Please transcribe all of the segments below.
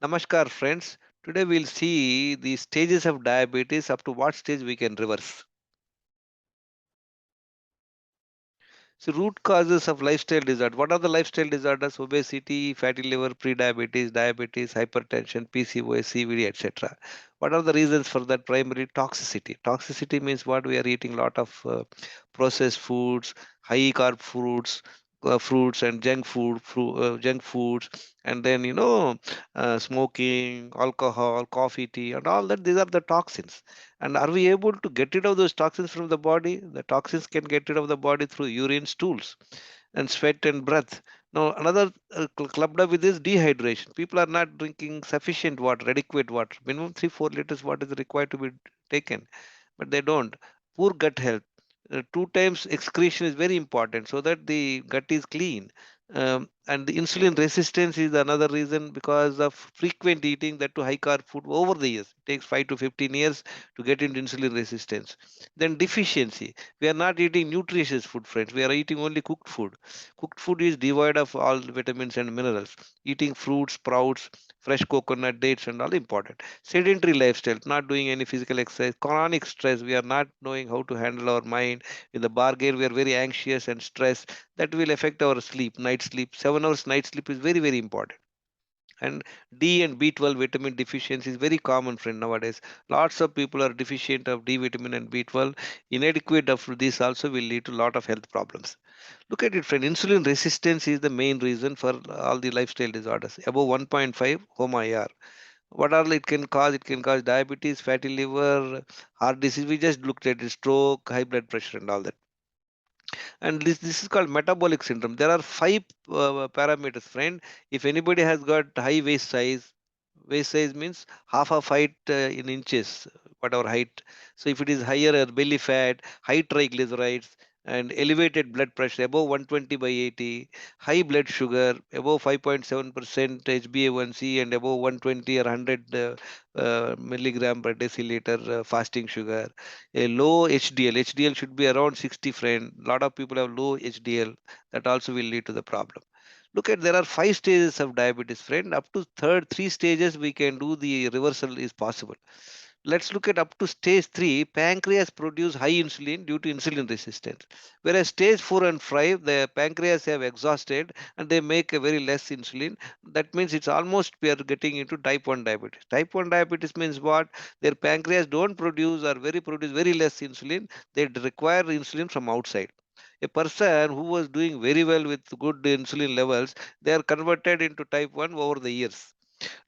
Namaskar, friends. Today we'll see the stages of diabetes, up to what stage we can reverse. So, root causes of lifestyle disorder. What are the lifestyle disorders? Obesity, fatty liver, pre-diabetes, diabetes, hypertension, PCOS, CVD, etc. What are the reasons for that? Primary toxicity. Toxicity means what? We are eating a lot of processed foods, high carb fruits and junk foods, and then smoking, alcohol, coffee, tea, and all that. These are the toxins. And are we able to get rid of those toxins from the body? The toxins can get rid of the body through urine, stools, and sweat and breath. Now, another clubbed up with this dehydration. People are not drinking sufficient water, adequate water. Minimum 3-4 liters water is required to be taken, but they don't. Poor gut health. Two times excretion is very important so that the gut is clean. And the insulin resistance is another reason because of frequent eating that to high carb food over the years. It takes 5 to 15 years to get into insulin resistance. Then deficiency. We are not eating nutritious food, friends. We are eating only cooked food. Cooked food is devoid of all vitamins and minerals. Eating fruits, sprouts, fresh coconut, dates, and all important. Sedentary lifestyle, not doing any physical exercise, chronic stress. We are not knowing how to handle our mind. In the bargain, we are very anxious and stressed. That will affect our sleep, night sleep. 7 hours night sleep is very, very important. And D and B12 vitamin deficiency is very common, friend, nowadays. Lots of people are deficient of D vitamin and B12. Inadequate of this also will lead to a lot of health problems. Look at it, friend. Insulin resistance is the main reason for all the lifestyle disorders. Above 1.5, HOMA IR. What are it can cause? It can cause diabetes, fatty liver, heart disease. We just looked at it, stroke, high blood pressure, and all that. And this is called metabolic syndrome. There are five parameters, friend. If anybody has got high waist size means half of height in inches, whatever height. So if it is higher belly fat, high triglycerides, and elevated blood pressure above 120 by 80, high blood sugar above 5.7% HbA1c, and above 120 or 100 milligram per deciliter fasting sugar, a low HDL. HDL should be around 60, friend. A lot of people have low HDL. That also will lead to the problem. Look at, there are 5 stages of diabetes, friend. Up to third 3 stages we can do the reversal is possible. Let's look at up to stage 3. Pancreas produce high insulin due to insulin resistance, whereas stage 4 and 5 the pancreas have exhausted and they make a very less insulin. That means it's almost we are getting into type 1 diabetes. Type 1 diabetes means what? Their pancreas don't produce very less insulin. They require insulin from outside. A person who was doing very well with good insulin levels, they are converted into type 1 over the years.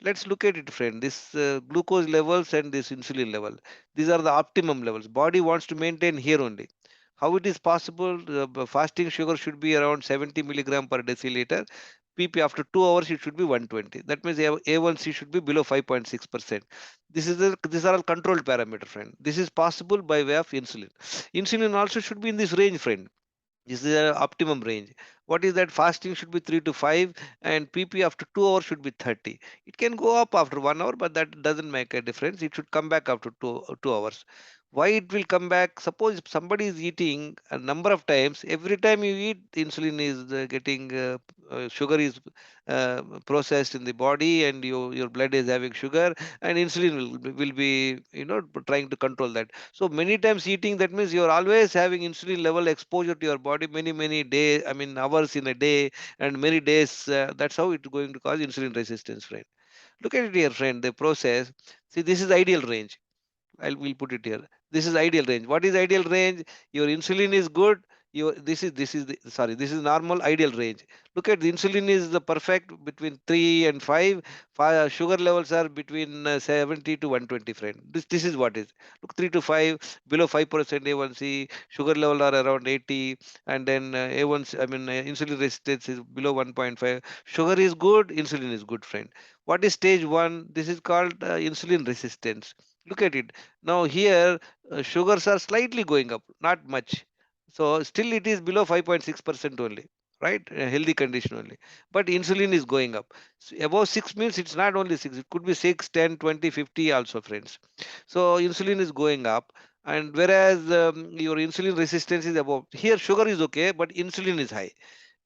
Let's look at it, friend. This glucose levels and this insulin level, these are the optimum levels. Body wants to maintain here only. How it is possible? Fasting sugar should be around 70 milligram per deciliter. PP after 2 hours it should be 120. That means A1C should be below 5.6%. These are all controlled parameter, friend. This is possible by way of insulin. Insulin also should be in this range, friend. This is the optimum range. What is that? Fasting should be 3 to 5, and PP after 2 hours should be 30. It can go up after 1 hour, but that doesn't make a difference. It should come back after 2 hours. Why it will come back? Suppose if somebody is eating a number of times, every time you eat, insulin is getting sugar is processed in the body, and your blood is having sugar, and insulin will be trying to control that. So many times eating, that means you're always having insulin level exposure to your body many days, I mean hours in a day and many days. That's how it's going to cause insulin resistance, friend. Look at it here, friend. The process. See, this is ideal range. We'll put it here. This is ideal range. What is ideal range? Your insulin is good. Your this is normal ideal range. Look at the insulin is the perfect between 3 and 5. Sugar levels are between 70 to 120. Friend, this is what is. Look, 3 to 5, below 5% A1C. Sugar level are around 80, and then A1C. I mean insulin resistance is below 1.5. Sugar is good. Insulin is good, friend. What is stage 1? This is called insulin resistance. Look at it. Now here sugars are slightly going up, not much. So still it is below 5.6% only, right? A healthy condition only. But insulin is going up. So above 6 means it's not only 6, it could be 6, 10, 20, 50 also, friends. So insulin is going up. And whereas your insulin resistance is above, here sugar is okay, but insulin is high.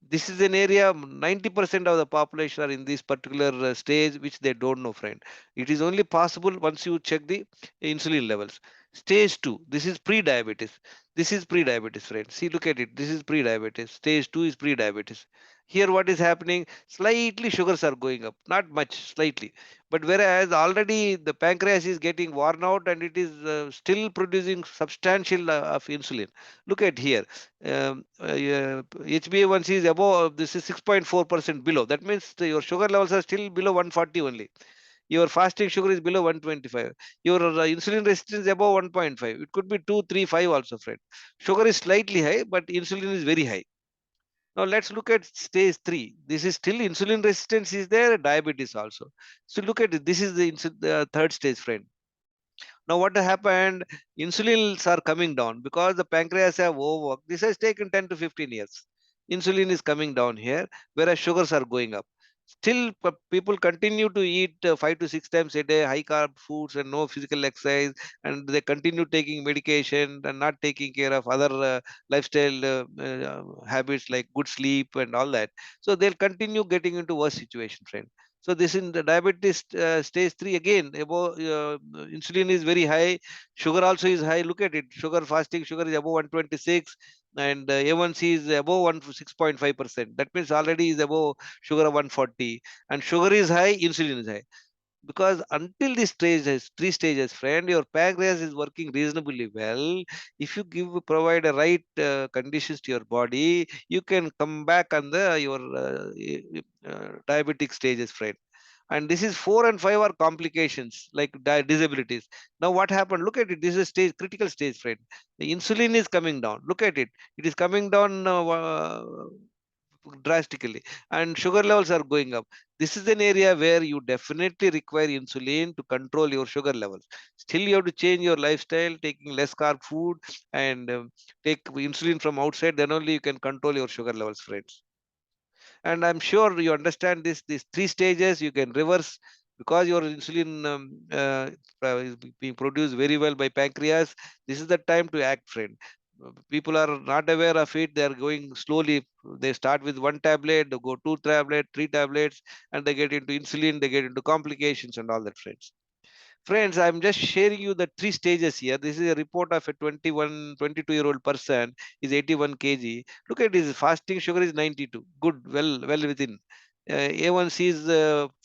This is an area 90% of the population are in this particular stage, which they don't know, friend. It is only possible once you check the insulin levels. Stage 2, this is pre-diabetes. This is pre-diabetes, friend. See, look at it. This is pre-diabetes. Stage 2 is pre-diabetes. Here what is happening? Slightly sugars are going up, not much, slightly. But whereas already the pancreas is getting worn out and it is still producing substantial of insulin. Look at here. HbA1c is above, this is 6.4% below. That means your sugar levels are still below 140 only. Your fasting sugar is below 125. Your insulin resistance is above 1.5. It could be 2, 3, 5 also, friend. Sugar is slightly high, but insulin is very high. Now let's look at stage 3. This is still insulin resistance is there, diabetes also. So look at it. This is the third stage, friend. Now, what happened? Insulins are coming down because the pancreas have overworked. This has taken 10 to 15 years. Insulin is coming down here, whereas sugars are going up. Still, people continue to eat 5 to 6 times a day, high carb foods, and no physical exercise, and they continue taking medication and not taking care of other lifestyle habits like good sleep and all that. So they'll continue getting into worse situation, friend. So this in the diabetes stage 3 again. Above insulin is very high, sugar also is high. Look at it. Sugar fasting sugar is above 126, and A1C is above 6.5%. That means already is above sugar of 140, and sugar is high, insulin is high. Because until this stage has 3 stages, friend, your pancreas is working reasonably well. If you provide a right conditions to your body, you can come back on the your diabetic stages, friend. And this is 4 and 5 are complications like disabilities. Now what happened? Look at it. This is a stage, critical stage, friend. The insulin is coming down. Look at it. It is coming down drastically, and sugar levels are going up. This is an area where you definitely require insulin to control your sugar levels. Still, you have to change your lifestyle, taking less carb food, and take insulin from outside. Then only you can control your sugar levels, friends. And I'm sure you understand this. These 3 stages you can reverse because your insulin is being produced very well by pancreas. This is the time to act, friend. People are not aware of it. They are going slowly. They start with one tablet, they go 2 tablet, 3 tablets, and they get into insulin. They get into complications and all that, friends. Friends, I'm just sharing you the 3 stages here. This is a report of a 21, 22-year-old person. Is 81 kg. Look at his fasting sugar is 92. Good, well within. A1C is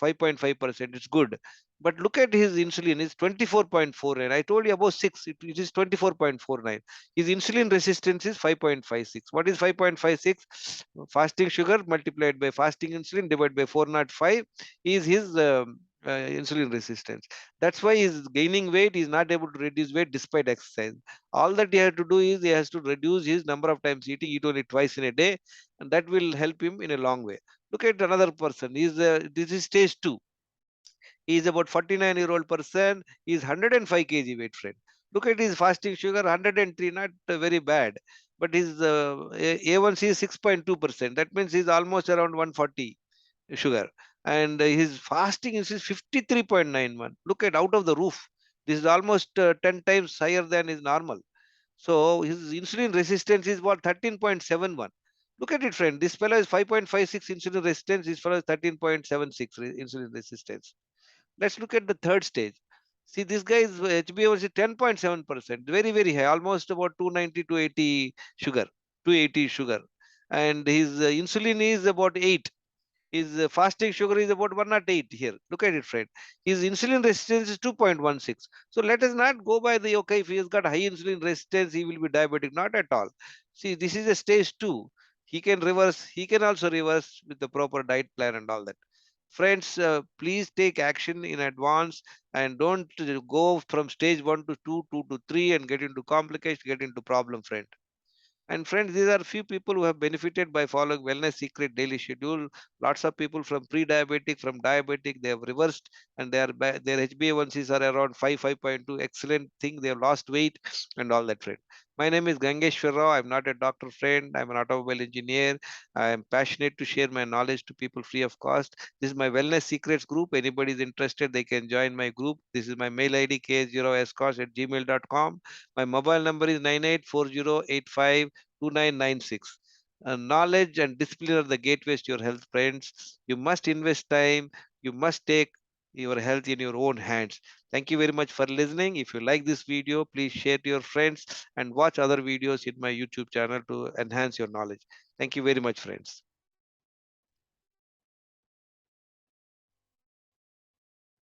5.5%. It's good. But look at his insulin is 24.49. I told you about 6. It is 24.49. His insulin resistance is 5.56. What is 5.56? Fasting sugar multiplied by fasting insulin divided by 405 is his insulin resistance. That's why he's gaining weight. He's not able to reduce weight despite exercise. All that he has to do is he has to reduce his number of times eating, eat only twice in a day, and that will help him in a long way. Look at another person. This is stage 2. He is about 49-year-old person. He is 105 kg weight, friend. Look at his fasting sugar, 103, not very bad. But his A1C is 6.2%. That means he's almost around 140 sugar. And his fasting is 53.91. Look at out of the roof. This is almost 10 times higher than is normal. So his insulin resistance is what, 13.71. Look at it, friend. This fellow is 5.56 insulin resistance. This fellow is 13.76 insulin resistance. Let's look at the third stage. See, this guy is HbA1c 10.7%, very, very high, almost about 290 to 80 sugar, 280 sugar. And his insulin is about 8. His fasting sugar is about 108 here. Look at it, friend. His insulin resistance is 2.16. So let us not go by the, okay, if he has got high insulin resistance, he will be diabetic. Not at all. See, this is a stage 2. He can reverse, he can also reverse with the proper diet plan and all that. Friends, please take action in advance and don't go from stage 1 to 2, 2 to 3 and get into complication, get into problem, friend. And friends, these are few people who have benefited by following Wellness Secret daily schedule. Lots of people from pre-diabetic, from diabetic, they have reversed, and their HbA1cs are around 5, 5.2. Excellent thing. They have lost weight and all that, friend. My name is Gangeshwar Rao. I'm not a doctor, friend. I'm an automobile engineer. I am passionate to share my knowledge to people free of cost. This is my Wellness Secrets group. Anybody is interested, they can join my group. This is my mail ID k0scos@gmail.com. My mobile number is 984085 2996. Knowledge and discipline are the gateways to your health, friends. You must invest time. You must take your health in your own hands. Thank you very much for listening. If you like this video, please share to your friends and watch other videos in my YouTube channel to enhance your knowledge. Thank you very much, friends.